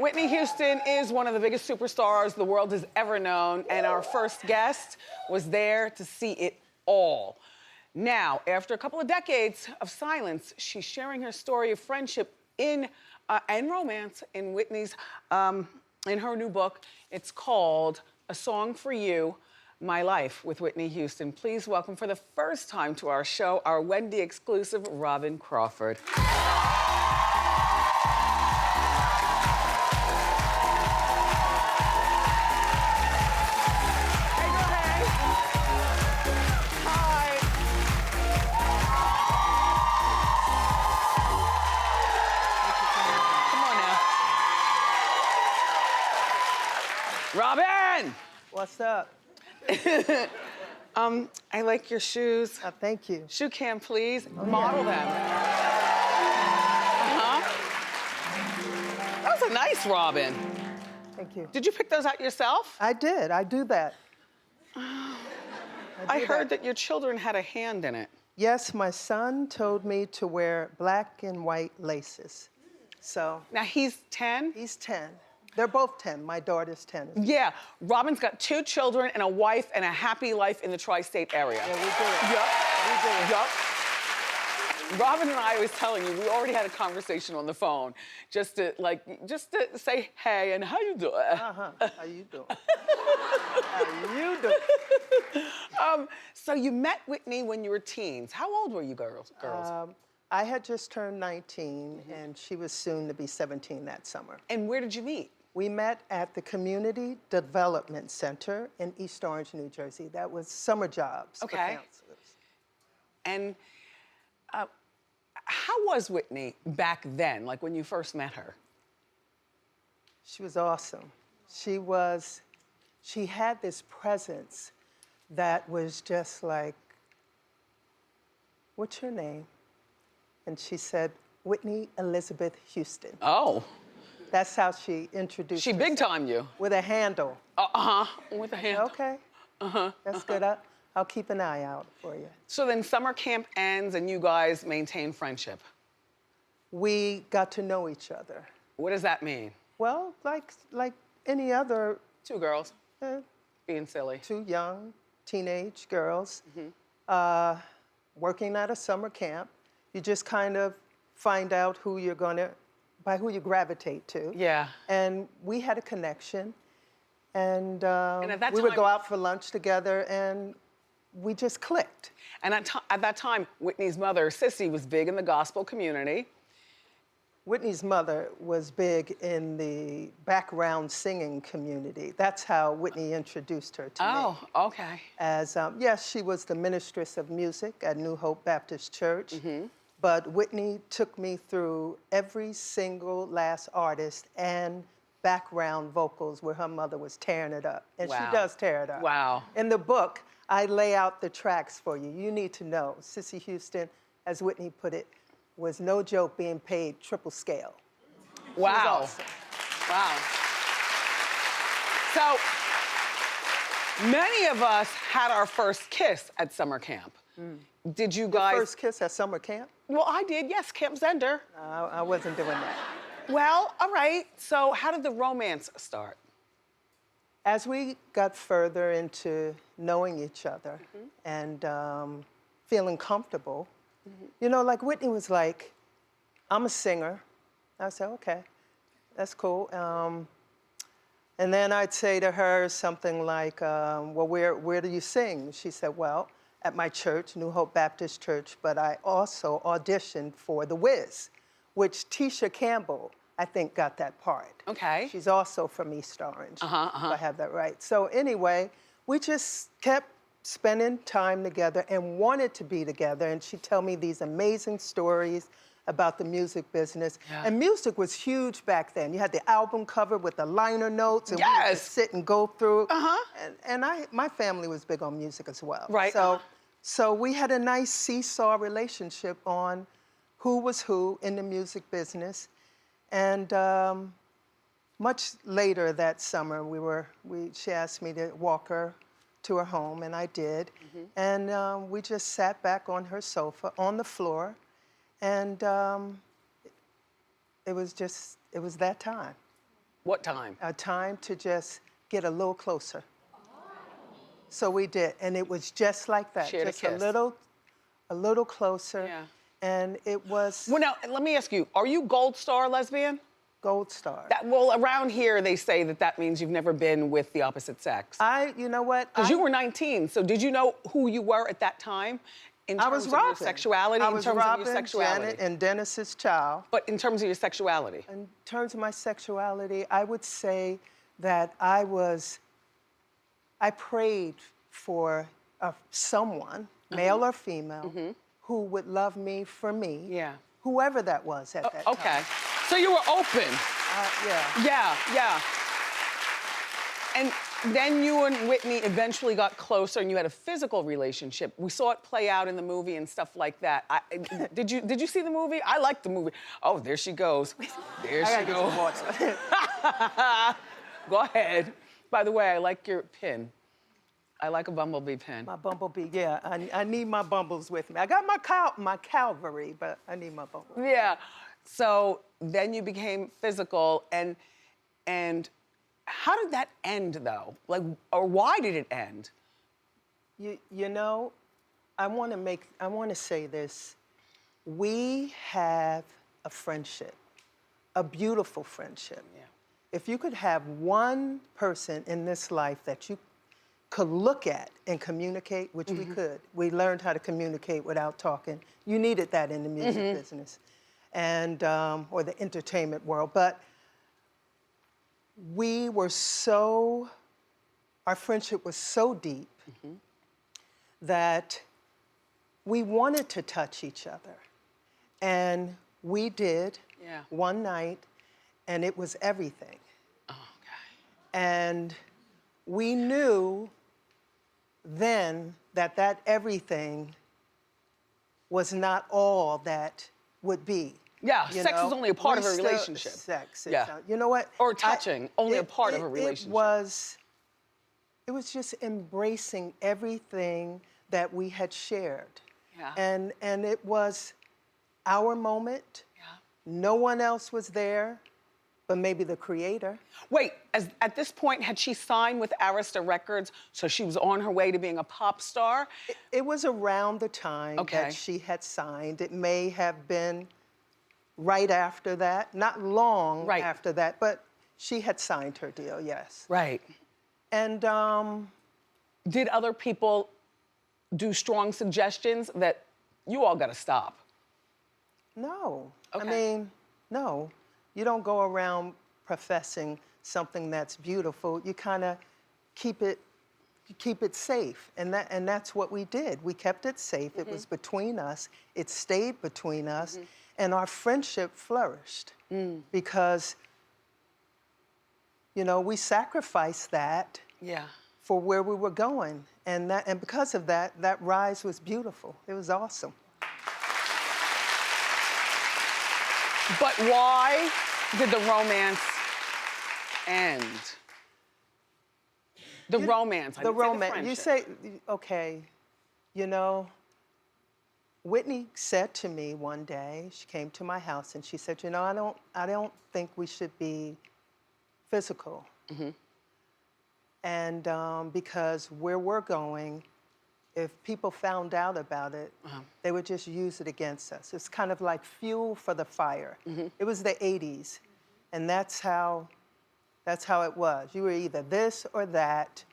Whitney Houston is one of the biggest superstars the world has ever known, and our first guest was there to see it all. Now, after a couple of decades of silence, she's sharing her story of friendship and romance in in her new book. It's called A Song for You, My Life with Whitney Houston. Please welcome for the first time to our show, our Wendy exclusive, Robyn Crawford. Robyn! What's up? I like your shoes. Thank you. Shoe cam, please. Oh, model them. That was a nice Robyn. Thank you. Did you pick those out yourself? I did. I do that. I heard that your children had a hand in it. Yes, my son told me to wear black and white laces. So. Now he's 10? He's 10. They're both 10. My daughter's 10. Yeah. Robyn's got 2 children and a wife and a happy life in the tri-state area. Yeah, we do it. Yup. We do it. Yup. Robyn and I was telling you, we already had a conversation on the phone just to say hey and how you doing? How you doing? How you doing? So you met Whitney when you were teens. How old were you girls? I had just turned 19 and she was soon to be 17 that summer. And where did you meet? We met at the Community Development Center in East Orange, New Jersey. That was summer jobs for counselors. And how was Whitney back then, like when you first met her? She was awesome. She had this presence that was just like, what's your name? And she said, Whitney Elizabeth Houston. Oh. That's how she introduced herself. She big-timed you. With a handle. With a handle. Okay. That's good. I'll keep an eye out for you. So then summer camp ends and you guys maintain friendship. We got to know each other. What does that mean? Well, like any other... 2 girls. Being silly. 2 young teenage girls working at a summer camp. You just kind of find out by who you gravitate to. Yeah. And we had a connection. And, at that we time, would go out for lunch together and we just clicked. And at that time, Whitney's mother, Sissy, was big in the gospel community. Whitney's mother was big in the background singing community. That's how Whitney introduced her to me. Oh, okay. As, yes, she was the ministress of music at New Hope Baptist Church. But Whitney took me through every single last artist and background vocals where her mother was tearing it up. And she does tear it up. Wow. In the book, I lay out the tracks for you. You need to know. Sissy Houston, as Whitney put it, was no joke being paid triple scale. Wow. Awesome. Wow. So, many of us had our first kiss at summer camp. Did you guys? Your first kiss at summer camp? Well, I did, yes, Camp Zender. I wasn't doing that. Well, all right. So how did the romance start? As we got further into knowing each other and feeling comfortable, you know, like Whitney was like, I'm a singer. I said, okay, that's cool. And then I'd say to her something like, well, where do you sing? She said, well, at my church, New Hope Baptist Church, but I also auditioned for The Wiz, which Tisha Campbell, I think, got that part. Okay. She's also from East Orange, if I have that right. So anyway, we just kept spending time together and wanted to be together, and she'd tell me these amazing stories about the music business. Yeah. And music was huge back then. You had the album cover with the liner notes, and we would just sit and go through. And my family was big on music as well. Right. So we had a nice seesaw relationship on who was who in the music business. And much later that summer, she asked me to walk her to her home, and I did. And we just sat back on her sofa, on the floor, and it was that time. What time? A time to just get a little closer. So we did, and it was just like that. Shared a just kiss. a little closer. Yeah. And it was Well, now, let me ask you, are you Gold Star lesbian? gold star. Well, around here, they say that that means you've never been with the opposite sex. You know what? Because you were 19, so did you know who you were at that time? In terms I was of Robyn. your sexuality? I In was terms Robyn, of your sexuality? Janet, and Dennis's child. But in terms of your sexuality? In terms of my sexuality, I would say that I prayed for someone, male or female, who would love me for me. Yeah. Whoever that was at that Okay. time. So you were open. Yeah. Yeah, yeah. And then you and Whitney eventually got closer and you had a physical relationship. We saw it play out in the movie and stuff like that. Did you see the movie? I liked the movie. Oh, there she goes. There she goes. Go ahead. By the way, I like your pin. I like a bumblebee pin. My bumblebee, yeah. I need my bumbles with me. I got my cavalry, but I need my bumblebee. Yeah. So then you became physical, and how did that end though? Like, or why did it end? You know, I want to say this. We have a friendship, a beautiful friendship. Yeah. If you could have one person in this life that you could look at and communicate, which we could. We learned how to communicate without talking. You needed that in the music business and or the entertainment world. But our friendship was so deep that we wanted to touch each other. And we did one night, and it was everything. Oh, okay. And we knew then that everything was not all that would be. Yeah, you sex know? is only a part of a We still- relationship. Sex. Yeah. You know what? Or touching, only a part of a relationship. It was just embracing everything that we had shared. Yeah. And it was our moment. Yeah. No one else was there, but maybe the creator. Wait, at this point, had she signed with Arista Records, so she was on her way to being a pop star? It was around the time Okay. that she had signed. It may have been right after that, not long after that, but she had signed her deal, yes. Right. And did other people do strong suggestions that you all got to stop? no. I Okay. mean, no. You don't go around professing something that's beautiful. You kind of keep it safe, and that's what we did. We kept it safe. It was between us. It stayed between us, and our friendship flourished because, you know, we sacrificed that Yeah. for where we were going, and because of that, that rise was beautiful. It was awesome. But why did the romance end? The romance. I The didn't say romance. You friendship. say, okay, you know, Whitney said to me one day, she came to my house and she said, you know, I don't think we should be physical. And because where we're going, if people found out about it, they would just use it against us. It's kind of like fuel for the fire. It was the 80s, and that's how it was. You were either this or that.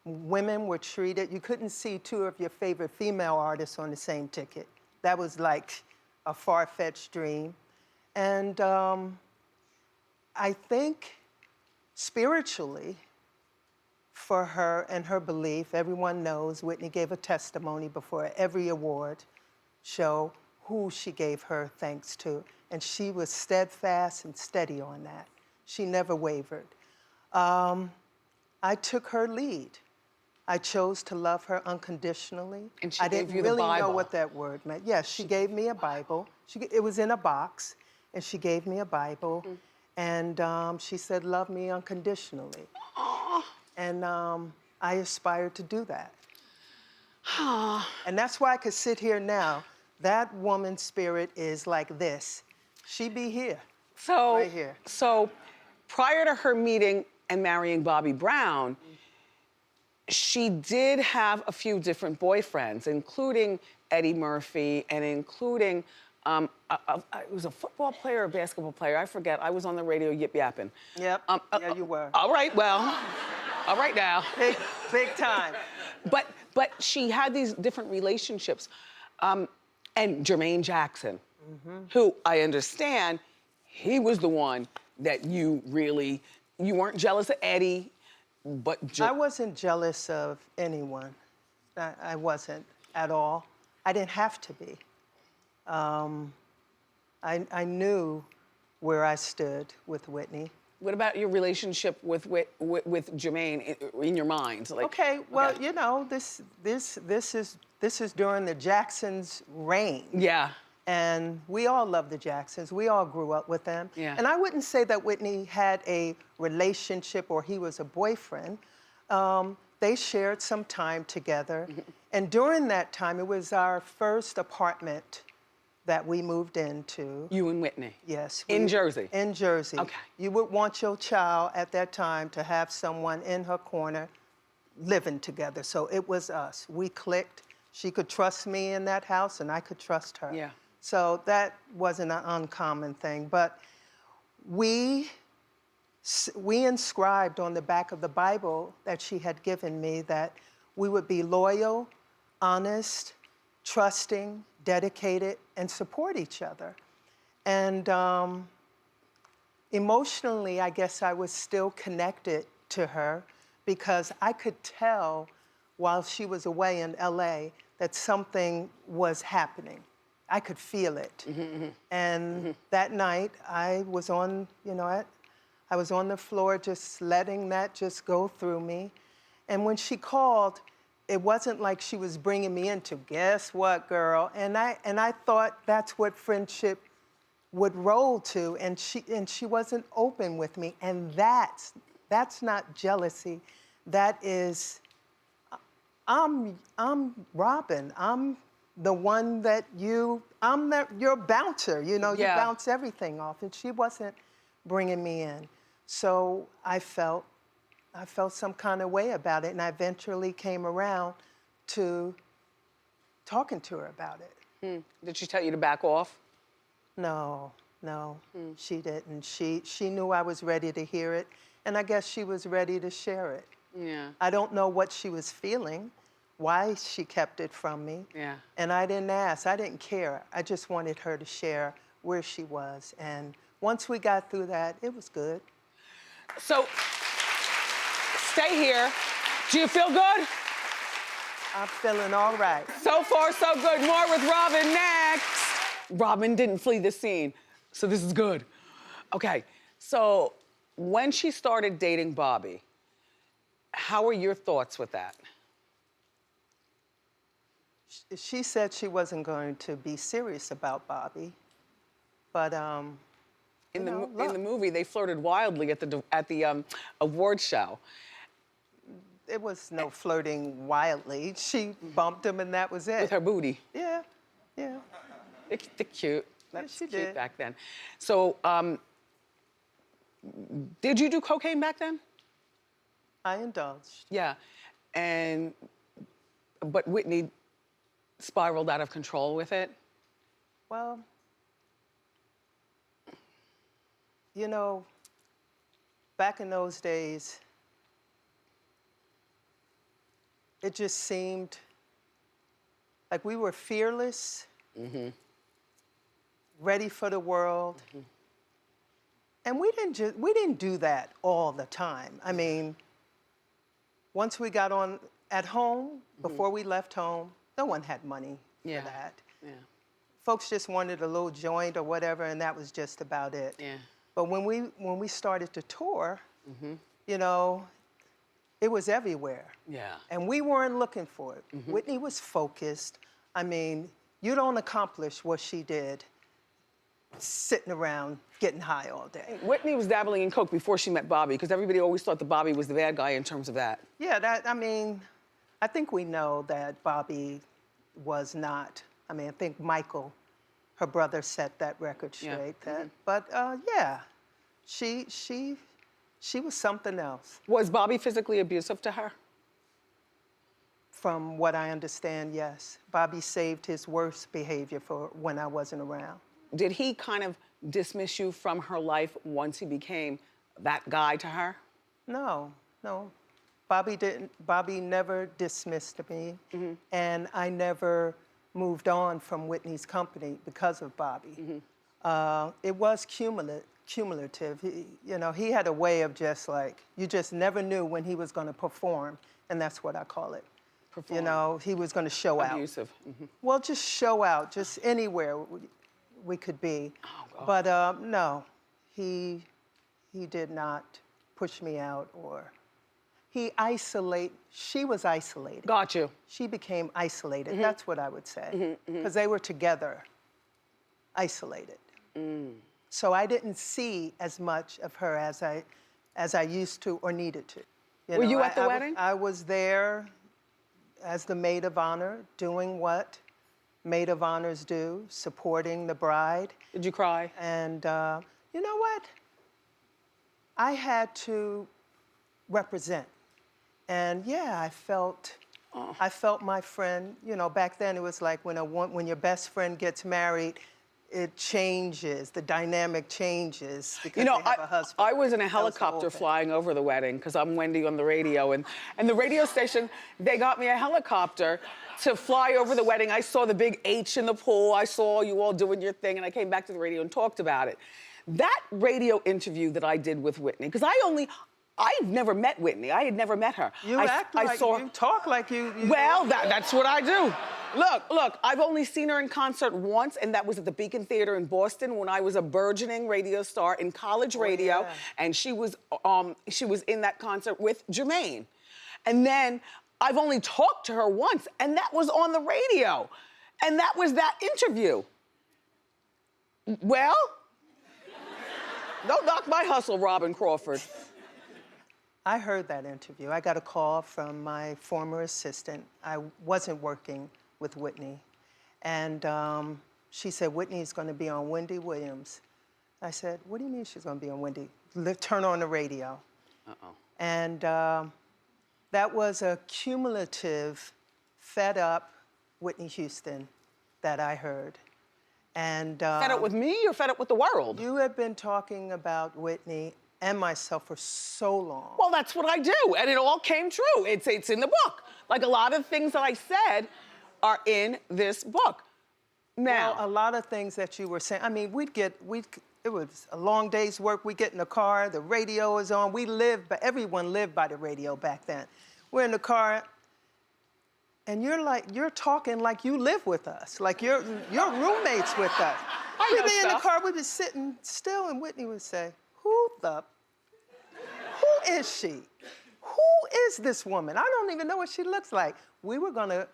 Women were treated, you couldn't see two of your favorite female artists on the same ticket. That was like a far-fetched dream. And I think spiritually, for her and her belief, everyone knows Whitney gave a testimony before every award show who she gave her thanks to. And she was steadfast and steady on that. She never wavered. I took her lead. I chose to love her unconditionally. And she I gave didn't you the really know Bible. what that word meant. Yes, she gave me a Bible. It was in a box, and she gave me a Bible. And she said, love me unconditionally. And I aspire to do that. And that's why I could sit here now. That woman's spirit is like this. She be here, So, right here. So prior to her meeting and marrying Bobby Brown, she did have a few different boyfriends, including Eddie Murphy and including, it was a football player or a basketball player, I forget. I was on the radio yip-yapping. Yep, yeah, you were. All right, well, all right now. Big time. But she had these different relationships. And Jermaine Jackson, who I understand, he was the one that you weren't jealous of Eddie, but I wasn't jealous of anyone. I wasn't at all. I didn't have to be. I knew where I stood with Whitney. What about your relationship with Jermaine in your mind? Like, okay, well, you know, this is during the Jacksons' reign. Yeah. And we all love the Jacksons. We all grew up with them. Yeah. And I wouldn't say that Whitney had a relationship or he was a boyfriend. They shared some time together. And during that time, it was our first apartment that we moved into. You and Whitney? Yes. In Jersey? In Jersey. Okay. You would want your child at that time to have someone in her corner living together. So it was us. We clicked. She could trust me in that house and I could trust her. Yeah. So that wasn't an uncommon thing. But we inscribed on the back of the Bible that she had given me that we would be loyal, honest, trusting, dedicated, and support each other. And emotionally, I guess I was still connected to her because I could tell while she was away in LA that something was happening. I could feel it. And that night, I was on, I was on the floor just letting that just go through me. And when she called, it wasn't like she was bringing me into, guess what, girl? And I thought that's what friendship would roll to, and she wasn't open with me. And that's not jealousy. That is, I'm Robyn. I'm the one that I'm your bouncer, you bounce everything off. And she wasn't bringing me in. So I felt some kind of way about it, and I eventually came around to talking to her about it. Did she tell you to back off? No, she didn't. She knew I was ready to hear it, and I guess she was ready to share it. Yeah. I don't know what she was feeling, why she kept it from me. Yeah. And I didn't ask, I didn't care. I just wanted her to share where she was. And once we got through that, it was good. So, stay here. Do you feel good? I'm feeling all right. So far, so good. More with Robyn next. Robyn didn't flee the scene, so this is good. Okay, so when she started dating Bobby, how were your thoughts with that? She said she wasn't going to be serious about Bobby, but in the movie, they flirted wildly at the award show. It was no flirting wildly. She bumped him and that was it. With her booty. Yeah. They're cute. That's she cute did. back then. So, did you do cocaine back then? I indulged. Yeah, but Whitney spiraled out of control with it. Well, back in those days, it just seemed like we were fearless, ready for the world. And we didn't do that all the time. I mean, once we got on at home, before we left home, no one had money for that. Yeah. Folks just wanted a little joint or whatever, and that was just about it. Yeah. But when we started to tour, it was everywhere. Yeah. And we weren't looking for it. Whitney was focused. I mean, you don't accomplish what she did sitting around getting high all day. Whitney was dabbling in coke before she met Bobby, because everybody always thought that Bobby was the bad guy in terms of that. Yeah, I think we know that Bobby was not. I mean, I think Michael, her brother, set that record straight. But yeah, she she was something else. Was Bobby physically abusive to her? From what I understand, yes. Bobby saved his worst behavior for when I wasn't around. Did he kind of dismiss you from her life once he became that guy to her? No, no. Bobby never dismissed me, and I never moved on from Whitney's company because of Bobby. It was cumulative. He had a way of just like, you just never knew when he was going to perform, and that's what I call it. Perform. He was going to show out. Abusive. Well, just show out, just anywhere we could be. Oh, but no, he did not push me out or she was isolated. Got you. She became isolated, that's what I would say. Because they were together, isolated. So I didn't see as much of her as I used to or needed to. Were you at the wedding? I was there as the maid of honor, doing what maid of honors do, supporting the bride. Did you cry? And you know what? I had to represent. And yeah, I felt my friend, back then it was like when your best friend gets married, it changes, the dynamic changes because they have a husband. I was in a helicopter flying over the wedding because I'm Wendy on the radio, and the radio station, they got me a helicopter to fly over the wedding. I saw the big H in the pool. I saw you all doing your thing, and I came back to the radio and talked about it. That radio interview that I did with Whitney, because I've never met Whitney. I had never met her. You talk like you Well, that's what I do. Look, I've only seen her in concert once, and that was at the Beacon Theater in Boston when I was a burgeoning radio star in college radio, yeah. and she was in that concert with Jermaine. And then I've only talked to her once, and that was on the radio. And that was that interview. Well, don't knock my hustle, Robyn Crawford. I heard that interview. I got a call from my former assistant. I wasn't working with Whitney. And she said, Whitney's going to be on Wendy Williams. I said, what do you mean she's going to be on Wendy? Turn on the radio. Uh-oh. And that was a cumulative, fed up Whitney Houston that I heard. And fed up with me or fed up with the world? You have been talking about Whitney and myself for so long. Well, that's what I do, and it all came true. It's in the book. Like a lot of things that I said are in this book. Now, well, a lot of things that you were saying. I mean, it was a long day's work. We get in the car, the radio is on. Everyone lived by the radio back then. We're in the car, and you're talking like you live with us, like you're roommates with us. We'd be in the car, we'd be sitting still, and Whitney would say, who is she? Who is this woman? I don't even know what she looks like. You were gonna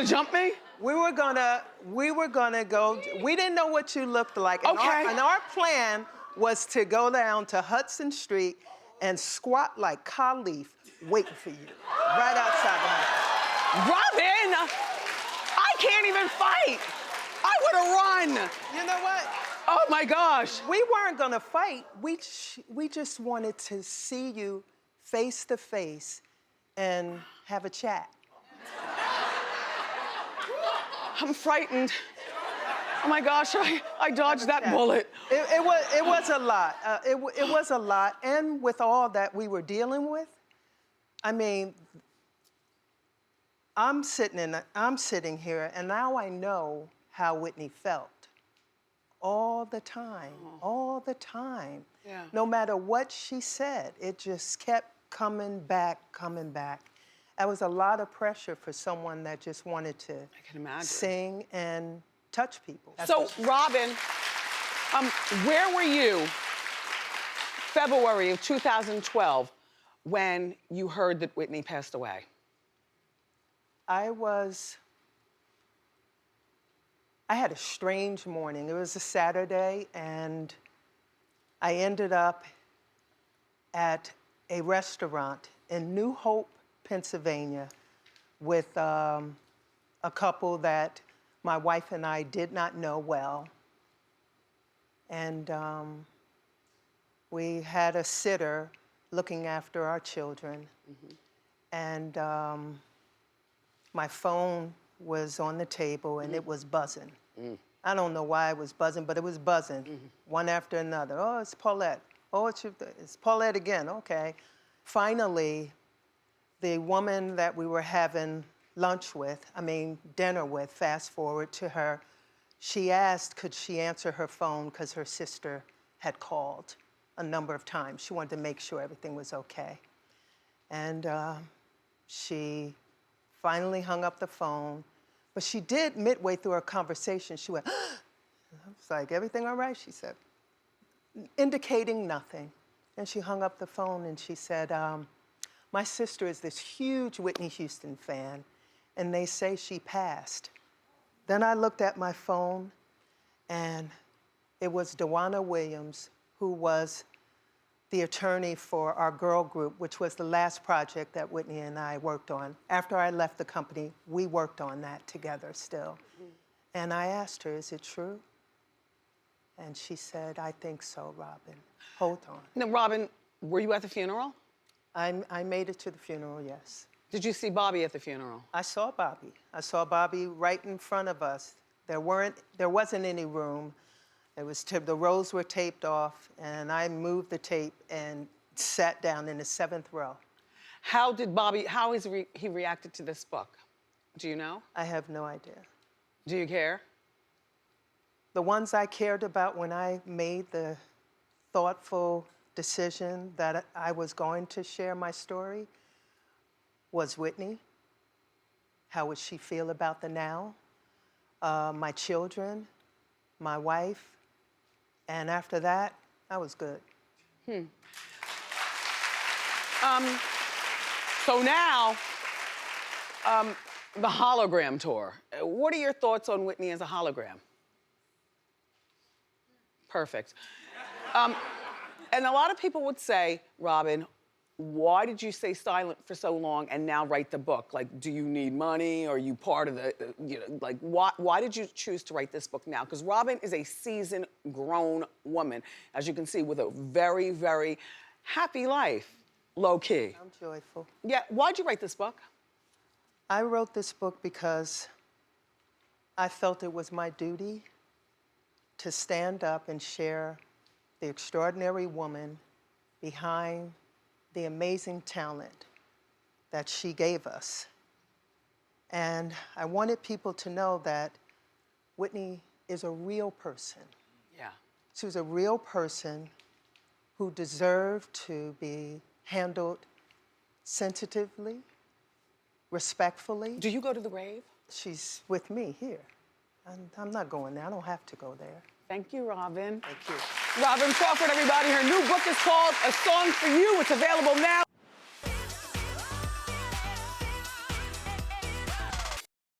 jump me? We were gonna go. We didn't know what you looked like. And our plan was to go down to Hudson Street and squat like Khalif, waiting for you, right outside the house. Robyn, I can't even fight. I would have run. You know what? Oh my gosh. We weren't gonna fight. We just wanted to see you face to face and have a chat. I'm frightened. Oh my gosh, I dodged that bullet. It was a lot. It was a lot, and with all that we were dealing with, I mean, I'm sitting here, and now I know how Whitney felt. All the time. Yeah. No matter what she said, it just kept coming back. That was a lot of pressure for someone that just wanted to sing and touch people. So, Robyn, where were you February of 2012 when you heard that Whitney passed away? I had a strange morning. It was a Saturday, and I ended up at a restaurant in New Hope, Pennsylvania, with a couple that my wife and I did not know well. And we had a sitter looking after our children. And my phone was on the table and it was buzzing. I don't know why it was buzzing, but it was buzzing, one after another. Oh, it's Paulette. Oh, it's Paulette again, okay. Finally, the woman that we were having dinner with, fast forward to her, she asked could she answer her phone because her sister had called a number of times. She wanted to make sure everything was okay. And she finally hung up the phone, but she did midway through our conversation, she went, I was like, everything all right? She said, indicating nothing. And she hung up the phone and she said, my sister is this huge Whitney Houston fan, and they say she passed. Then I looked at my phone, and it was Dewana Williams, who was the attorney for our girl group, which was the last project that Whitney and I worked on. After I left the company, we worked on that together still. And I asked her, is it true? And she said, I think so, Robyn. Hold on. Now, Robyn, were you at the funeral? I made it to the funeral, yes. Did you see Bobby at the funeral? I saw Bobby. I saw Bobby right in front of us. There wasn't any room. The rows were taped off, and I moved the tape and sat down in the 7th row. How has he reacted to this book? Do you know? I have no idea. Do you care? The ones I cared about when I made the thoughtful decision that I was going to share my story was Whitney. How would she feel about the now? My children, my wife, and after that, I was good. So now, the hologram tour. What are your thoughts on Whitney as a hologram? Perfect. And a lot of people would say, Robyn, why did you stay silent for so long and now write the book? Like, do you need money? Are you part of the, like, why did you choose to write this book now? Because Robyn is a seasoned, grown woman, as you can see, with a very, very happy life, low key. I'm joyful. Yeah, why'd you write this book? I wrote this book because I felt it was my duty to stand up and share the extraordinary woman behind the amazing talent that she gave us. And I wanted people to know that Whitney is a real person. Yeah. She was a real person who deserved to be handled sensitively, respectfully. Do you go to the grave? She's with me here. I'm not going there. I don't have to go there. Thank you, Robyn. Thank you. Robyn Crawford, everybody. Her new book is called A Song for You. It's available now.